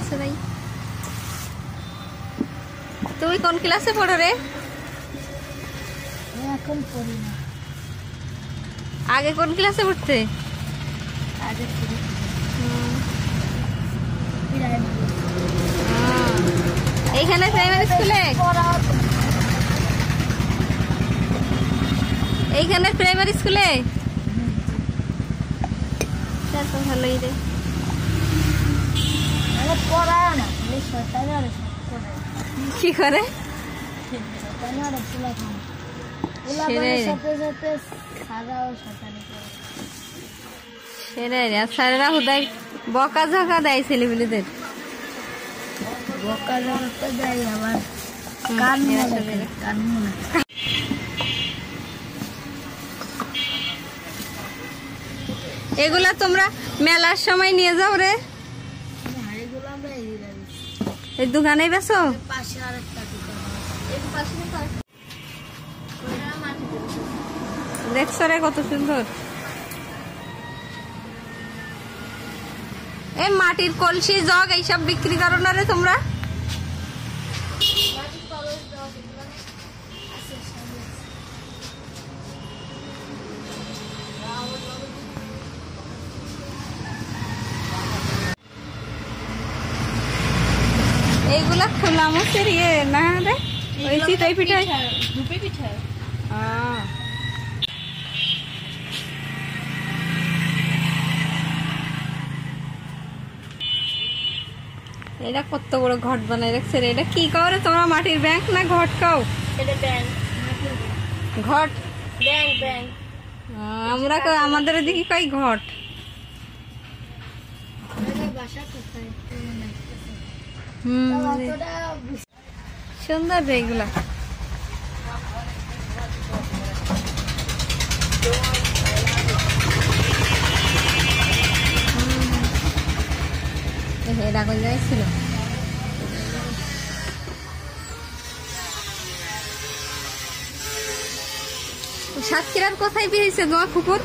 আছে ভাই। তুই কোন ক্লাসে পড়ো রে? এখন পড়ি না। আগে কোন ক্লাসে পড়তে? আগে এইখানে প্রাইমারি স্কুলে? এইখানে প্রাইমারি স্কুলে? তো ভালোই রে। কি করে? স্যারেরা হুদায় বকা ঝকা দেয় ছেলেপিলেদের। বকা ঝকা দেয় আবার এগুলা তোমরা মেলার সময় নিয়ে যাও রে? এই দোকানে বেচো? দেখছো রে কত সুন্দর। এই মাটির কলসি জগ এইসব বিক্রি করো না রে তোমরা? এইগুলা খোলা মোচের ইয়ে না রে? ওই চিতই পিঠা, ধুপি পিঠা। এটা কত বড় ঘট বানাই রাখছে রে। এটা কি করে তোমরা? মাটির ব্যাংক না ঘট খাও? ঘট আমরা আমাদের এদিকে কই ঘট। সুন্দর রে এগুলা। এরা কই যাইছিল? সাতক্ষীরার কোথায় বেরিয়েছে তোমার কুকুর?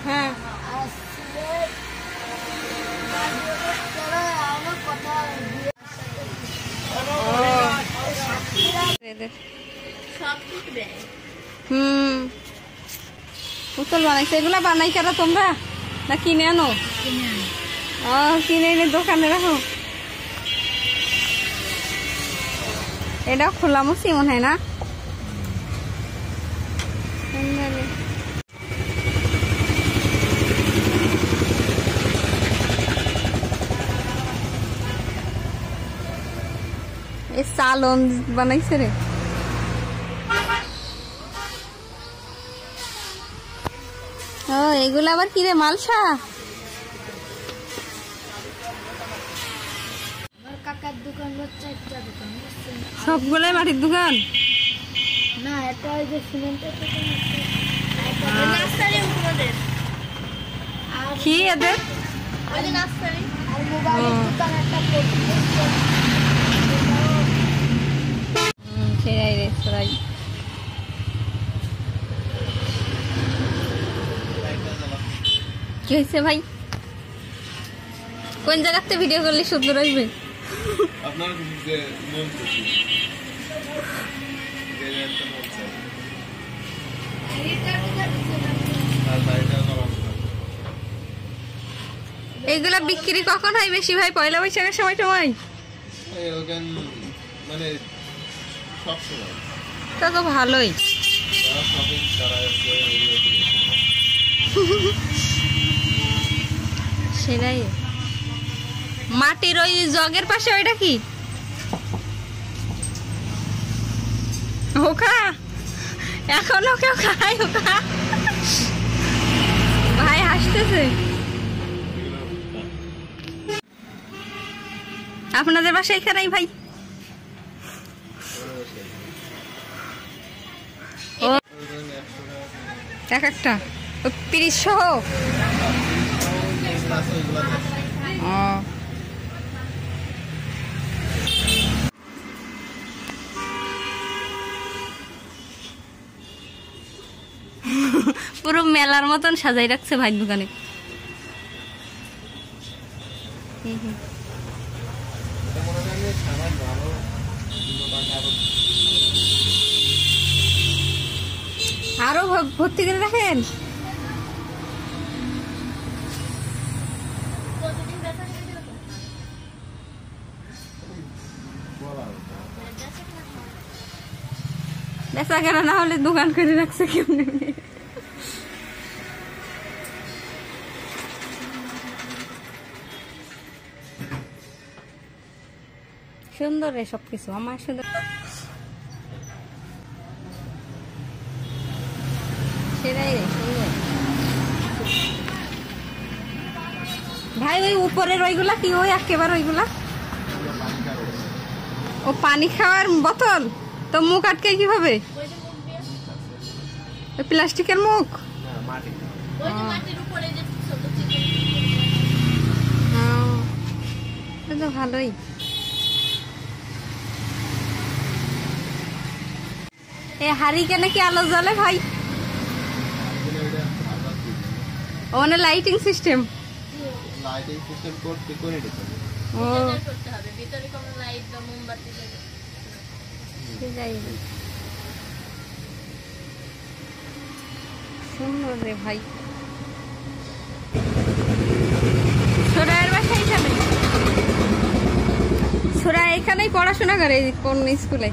হ্যাঁ পুতুল বানাইছে। এগুলা বানাই কারা তোমরা না কিনে আনো? কিনে এনে দোকানে রাখো। এটাও খোলা মুচি মনে হয় না? এই চালন বানাইছে রে। ও এগুলা আবার কি রে? মালসা? কাকার দোকান, সবগুলাই মাটির দোকান না? এটা ওই যে সিমেন্টের দোকান কি এদের? আর মোবাইলের দোকান একটা সেরাই রে সরাই। কি হয়েছে ভাই? কোন জায়গাতে ভিডিও করলে সুন্দর আসবে? এইগুলা বিক্রি কখন হয় বেশি ভাই? পয়লা বৈশাখের সময় সময়? মানে সব সময়। তা তো ভালোই। সেটাই। মাটির ওই জগের পাশে ওইটা কি? ওখা? এখনো কেউ খায় ওখা? ভাই হাসতেছে। আপনাদের বাসায় এখানেই ভাই? ও এক একটা 30 ও মেলার মতন সাজাই রাখছে ভাই দোকানে। আরো ভর্তি করে রাখেন। বেচা কেনা না হলে দোকান করে রাখছে কেমনি। সুন্দর রে সবকিছু আমার সুন্দর। সেটাই রে সুন্দর। ভাই ওই উপরের ওইগুলা কি ওই একেবারে ওইগুলা ও পানি খাওয়ার বোতল তো মুখ আটকে কিভাবে? প্লাস্টিকের মুখ। তো ভালোই। এ হারিকেনে কি আলো জ্বলে ভাই? ওখানে লাইটিং সিস্টেম। লাইটিং সিস্টেম করতে করে দিতে হবে। ও করতে হবে ভিতরে কোনো লাইট বা মোমবাতি লাগে। সুন্দর রে ভাই। সোরায়ের বাসায় এখানে, সোরা এখানেই পড়াশোনা করে কোন স্কুলে?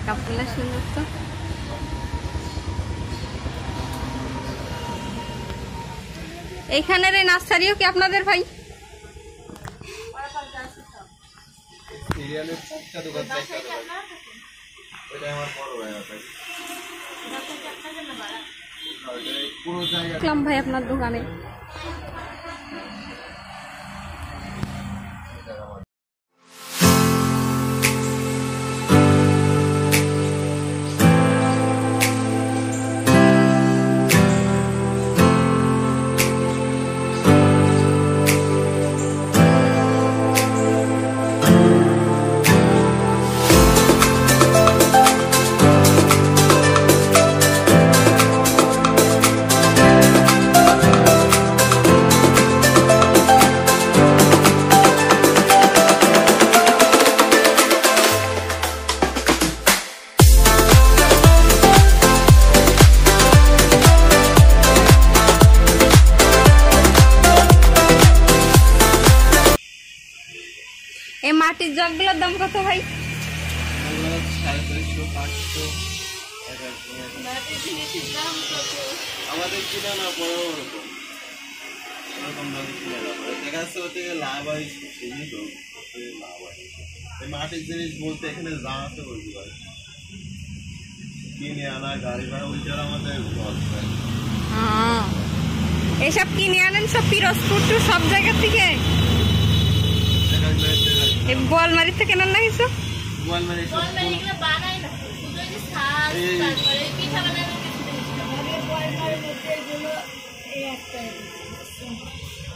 কাপড়গুলা সুন্দর তো। এইখানের এই নার্সারিও কি আপনাদের ভাই? সিরিয়ালের একটা দোকান থেকে ওটা আমার বড় ভাই আছে। পুরো জায়গা দেখলাম ভাই আপনার দোকানে। এই মাটির জগগুলোর দাম কত ভাই? আমাদের কিনা না বড় ওরকম ওরকম দামে কিনে না দেখা যাচ্ছে ওতে লাভ হয় বুঝলি তো লাভ হয়। এই মাটির জিনিস বলতে এখানে যা আছে বলতে পারে কিনে আনা গাড়ি ভাড়া ওইটার আমাদের লস হয়। এসব কিনে আনেন সব পিরোজপুর টু সব জায়গা থেকে? এই বোয়ালমারি থেকে কেনেন না কিছু? বোয়ালমারি সব বানাই না শুধু যে শাক তারপরে পিঠা বানাই না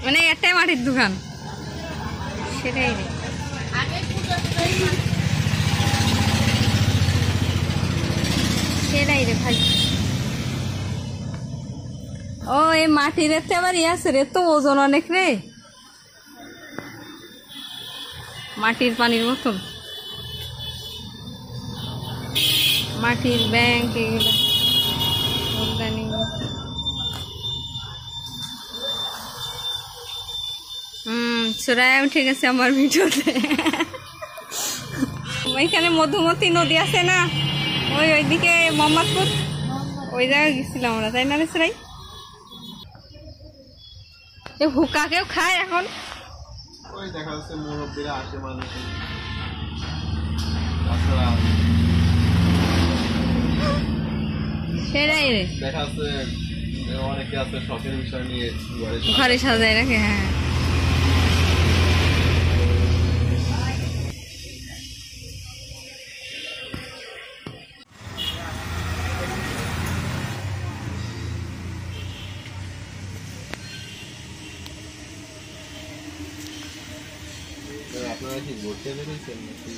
মানে একটাই মাটির দোকান সেটাই রে। আগে সেটাই রে ভাই। ও এই মাটির এতে আবার আছে রে, তো ওজন অনেক রে, মাটির পানির মতন মাটির ব্যাংক এগুলো সুরায় ঠিক আছে আমার ভিডিওতে। ওইখানে মধুমতি নদী আছে না, ওইদিকে মোহাম্মদপুর, ওই জায়গায় গেছিলাম আমরা, তাই না রে সুরাই? এই হুকা কেউ খায় এখন? ওই দেখা যাচ্ছে মুরব্বীরা আসে মানুষ সেটাই রে, দেখা যাচ্ছে অনেকে আছে শখের বিষয় নিয়ে ঘরে সাজায় রাখে। হ্যাঁ আপনারা কি ঘুরতে বেরিয়েছেন নাকি?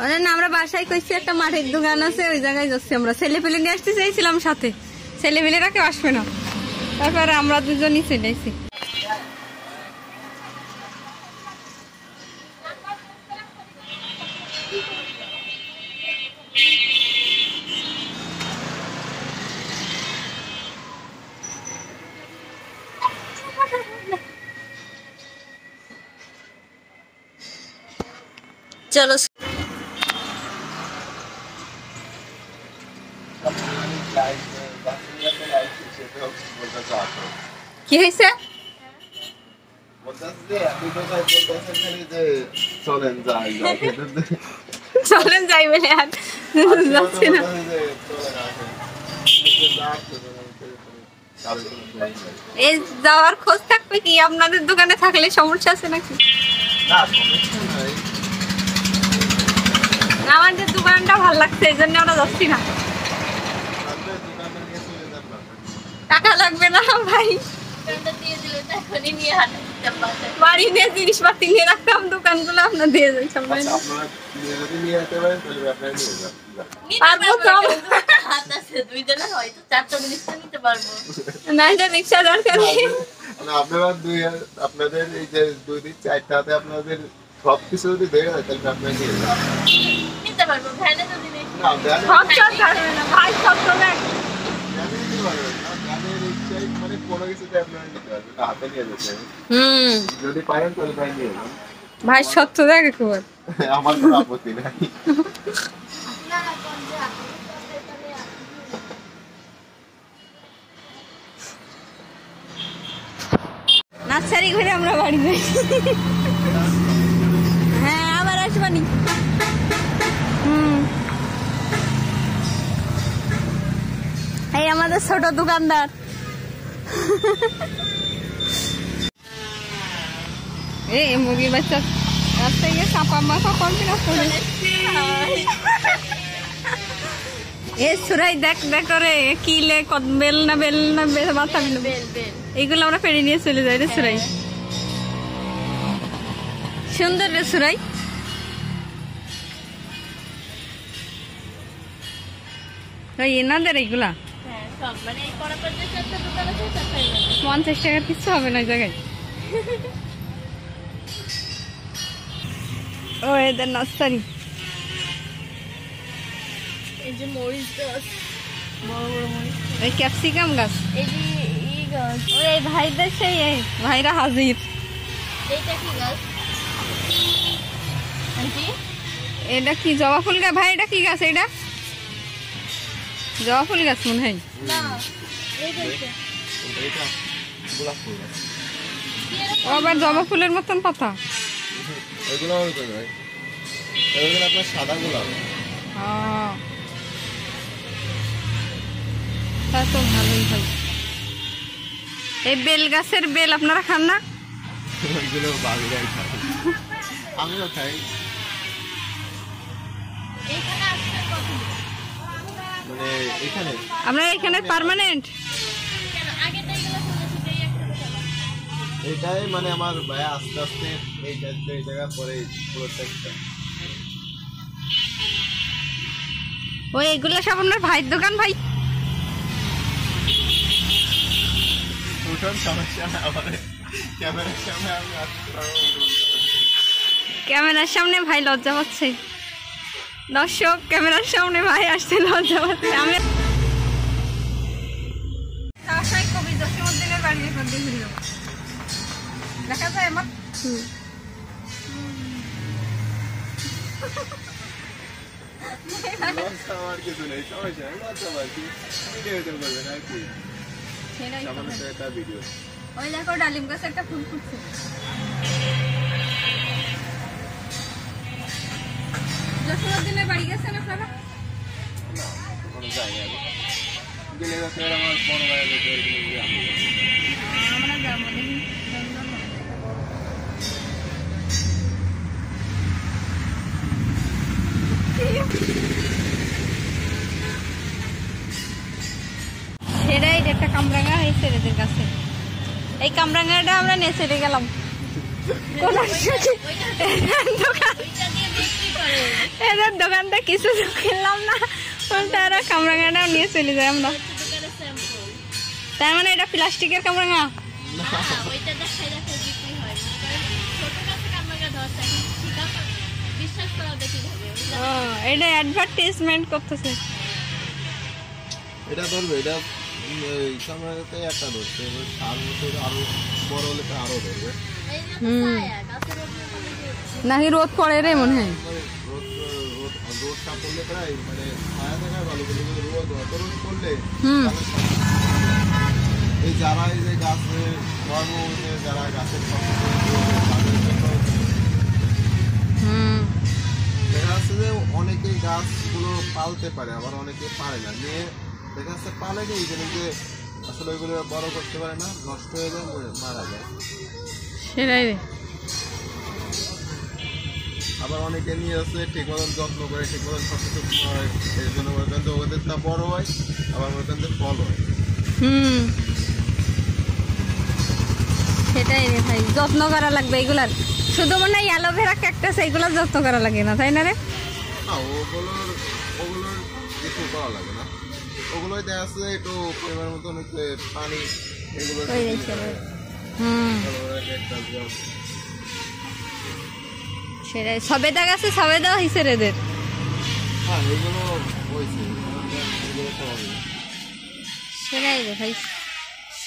আরে না, আমরা বাসায় কইছি একটা মাঠের দোকান আছে, ওই জায়গায় যাচ্ছি আমরা। ছেলে পেলে নিয়ে আসতে চাইছিলাম সাথে, ছেলে পেলেরা কেউ আসবে না, তারপরে আমরা দুজনই চলে আসি। চলো কি হয়েছে? চলেন যাই বলে আর যাচ্ছি না। এই যাওয়ার খোঁজ থাকবে কি? আপনাদের দোকানে থাকলে সমস্যা আছে নাকি? আমাদের দোকানটা ভালো লাগছে, এই জন্য আমরা যাচ্ছি না। টাকা লাগবে না ভাই, বাড়ি নিয়ে জিনিসপাতি নিয়ে রাখতাম, দোকানগুলো আপনার দিয়ে যাই সবাই। রিক্সা দরকার নেই। আপনাদের এই যে 2 দিন 4টা হাতে আপনাদের সবকিছু যদি দেখে যায় তাহলে আপনারা নিতে পারবো। ভ্যানে যদি নেই না, ভ্যানে না ভাই, সব তো দেখ নিতে পারবেন না। ভ্যানে রিক্সায় মানে কোনো কিছুতে আপনারা নিতে পারবেন না, হাতে নিয়ে যেতে হবে। যদি পারেন তাহলে ভাই নিয়ে যান ভাই, সত্য দেখ একবার। আমার কোনো আপত্তি নাই। নার্সারি ঘুরে আমরা বাড়ি যাই। হ্যাঁ, আবার আসবানি। এই আমাদের ছোট দোকানদার। এই মুরগির বাচ্চা রাস্তায় গিয়ে চাপা মাপা করবি না? এ সুরাই দেখ দেখ রে, কিলে বেল না মাথা এইগুলো আমরা পেড়ে নিয়ে চলে যাই রে সুরাই। সুন্দর রে সুরাই। এনাদের এইগুলা 50 টাকার কিছু হবে না জায়গায়। ও এদের নার্সারি। এই যে মরিচ গাছ, বড় বড় মরিচ, এই ক্যাপসিকাম গাছ, এই যে এই গাছ। এই ভাইদের সেই ভাইরা হাজির। এইটা কি গাছ? এটা কি জবা ফুল গাছ? ভাই এটা কি গাছ? এটা জবা ফুল গাছ মনে হয় না, এইটা গোলাপ ফুল গাছ। আবার জবা ফুলের মতন পাতা। এগুলো আপনার সাদা গোলাপ। তা তো ভালোই ভাই। এই বেল গাছের বেল আপনারা খান না? এগুলো বাবিরাই খায়, আমিও খাই। মানে এখানে আপনারা এখানে পার্মানেন্ট? এটাই মানে আমার ভাই আস্তে আস্তে এই জায়গা পরে ওই এগুলো সব আপনার ভাইয়ের দোকান? ভাই ক্যামেরার সামনে ভাই লজ্জা পাচ্ছে। দর্শক, ক্যামেরার সামনে ভাই আসছে, লজ্জা পাচ্ছে। আমি কবি জসীমউদ্দিনের বাড়ি দেখা যায় আমার। কিছু নেই, সমস্যা ভিডিও। ওই দেখো ডালিম গাছে একটা ফুল ফুটছে। জসীমউদ্দিনের বাড়ি গেছেন আপনারা? কোনো জায়গা গেলে আমার বড় ভাই আমরা যাবো দেখি। সেটাই একটা কামরাঙা হয়েছে এদের কাছে। এই কামরাঙাটা আমরা নিয়ে চলে গেলাম। কোন এদের দোকানটা কিছু কিনলাম না, তারা কামরাঙাটাও নিয়ে চলে যায় আমরা। তার মানে এটা প্লাস্টিকের কামরাঙা? এটা অ্যাডভার্টাইজমেন্ট করতেছে। এটা ধরবে, এটা কামরাঙাতে একটা ধরছে, সার মতো আরো বড় হলে আরো ধরবে। নাকি রোদ পড়ে রে মনে হয়? রোদটা পড়লে প্রায় মানে ছায়া থাকায় ভালো, কিন্তু রোদ অত রোদ পড়লে এই যারা এই যে গাছের ধর্ম, যারা গাছের তাদের জন্য দেখা যাচ্ছে যে অনেকে গাছগুলো পালতে পারে, আবার অনেকে পারে না। নিয়ে দেখা যাচ্ছে পালে কি যে আসলে ওইগুলো বড় করতে পারে না, নষ্ট হয়ে যায়, মারা যায়। সেটাই রে। আবার অনেকে নিয়ে আসে ঠিক মতন যত্ন করে, ঠিক মতন সবকিছু হয়, এই জন্য ওখান থেকে ওদের তা বড় হয়, আবার ওখান থেকে ফল হয়। সেটাই রে ভাই, যত্ন করা লাগবে এগুলার। শুধু মনে হয় অ্যালোভেরা ক্যাকটাস এইগুলোর যত্ন করা লাগে না, তাই না রে? না, ওগুলোর কিছু করা লাগে না। ওগুলোই দেখা যাচ্ছে একটু পরিমাণ মতন পানি এগুলো। সেটাই, সবেদা গাছে সবেদা হয়েছে রে এদের। হ্যাঁ, এগুলো হয়েছে, সেটাই রে ভাই,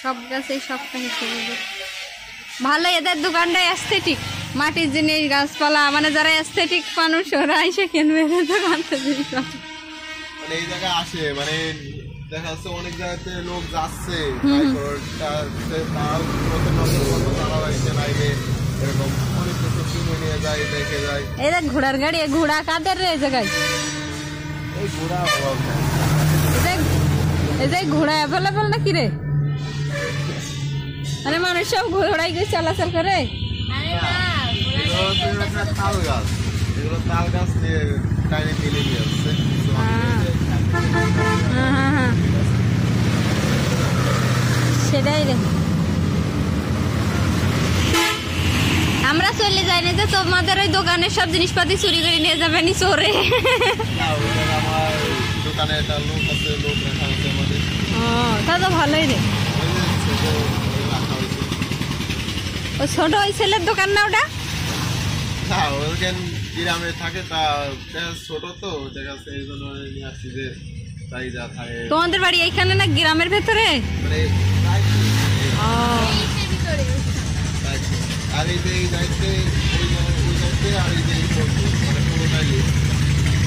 সব গাছে সবটা হিসেবে ভালো। এদের দোকানটা অ্যাস্থেটিক, মাটির জিনিস, গাছপালা, মানে যারা অ্যাস্থেটিক মানুষ ওরা এসে কিনবে দোকান থেকে। মানে এই জায়গায় আসে, মানে দেখা যাচ্ছে অনেক জায়গাতে লোক যাচ্ছে, এরকম অনেক কিছু কিনে নিয়ে যায়, দেখে যায়। এই দেখ ঘোড়ার গাড়ি, ঘোড়া কাদের রে এই জায়গায়? এই ঘোড়া অভাব নেই। এই যে ঘোড়া অ্যাভেলেবল নাকি রে? মানে মানুষ সব ঘোড়াই গিয়ে চলাচল করে। তাল গাছ, এগুলো তাল গাছ নিয়ে টাইনে মিলে নিয়ে আসছে। সেটাই রে। আমরা চলে যাই না যে তোমাদের ওই দোকানের সব জিনিসপাতি চুরি করে নিয়ে যাবে নি চোরে? আমার দোকানে একটা লোক আছে, লোক রাখা হচ্ছে আমাদের। তা তো ভালোই রে। ও ছোট ওই ছেলের দোকান না ওটা? হ্যাঁ, ওখান গ্রামে থাকে, তা ছোট তো দেখা যাচ্ছে, এই জন্য নিয়ে আসছি যে তাই যা থাকে। তোমাদের বাড়ি এইখানে না গ্রামের ভেতরে? মানে আর এই যে এই দায়িত্বে ওই দায়িত্বে আর এই যে মানে পুরোটাই।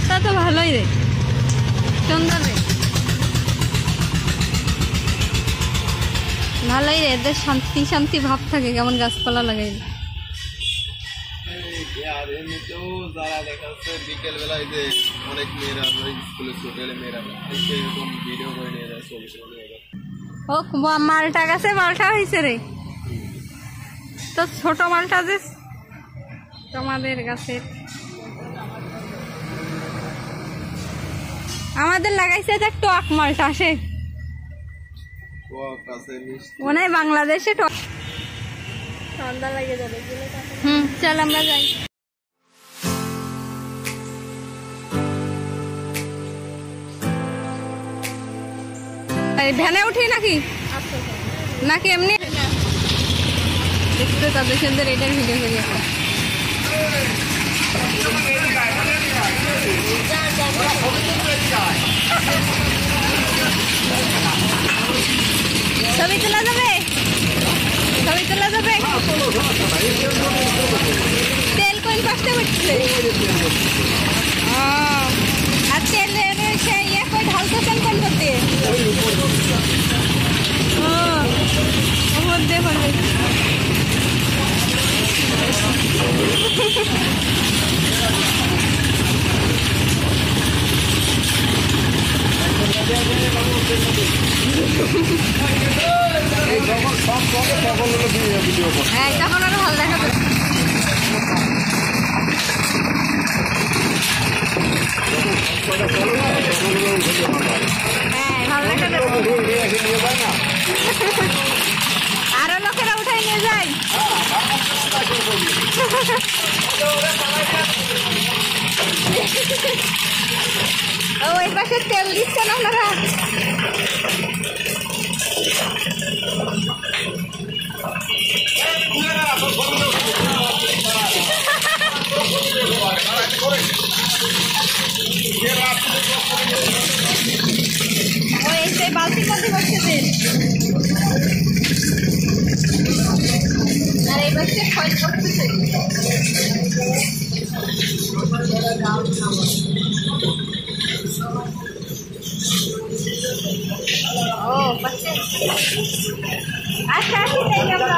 তা তো ভালোই রে, সুন্দর রে, ভালোই রে। এদের শান্তি শান্তি ভাব থাকে, কেমন গাছপালা লাগাই। আর এমনিতেও যারা দেখা যাচ্ছে বিকেল বেলায় যে অনেক মেয়েরা স্কুলে ছোট মেয়েরা এরকম ভিডিও করে নিয়ে যায়, ছবি নিয়ে যায়। ও মালটা গাছে মালটা হয়েছে রে, তো ছোট মালটা যে তোমাদের গাছের। আমাদের লাগাইছে যে টক মালটা আসে, মনে হয় বাংলাদেশে টক। ঠান্ডা লাগে যাবে। চল আমরা যাই। ভ্যানে উঠি নাকি নাকি এমনি দেখতে তবে সুন্দর এটার ভিডিও করি এখন। ছবি তোলা যাবে, ছবি তোলা যাবে। তেল কোন পাশে উঠছে? আর তেলের সে ইয়ে কই ঢালতেছেন কোন করতে? মধ্যে বলবে হ্যাঁ, তখন আরো ভালো দেখা যাবে। হ্যাঁ, ভালো দেখা যাবে। আরো লোকেরা উঠাই নিয়ে যায়। ও এই পাশে তেল দিচ্ছেন আপনারা? ও এই সেই বালতির মধ্যে বসেছেন আর এই পাশে খয় করতেছে। ও পাশে আচ্ছা আসি তাই আমরা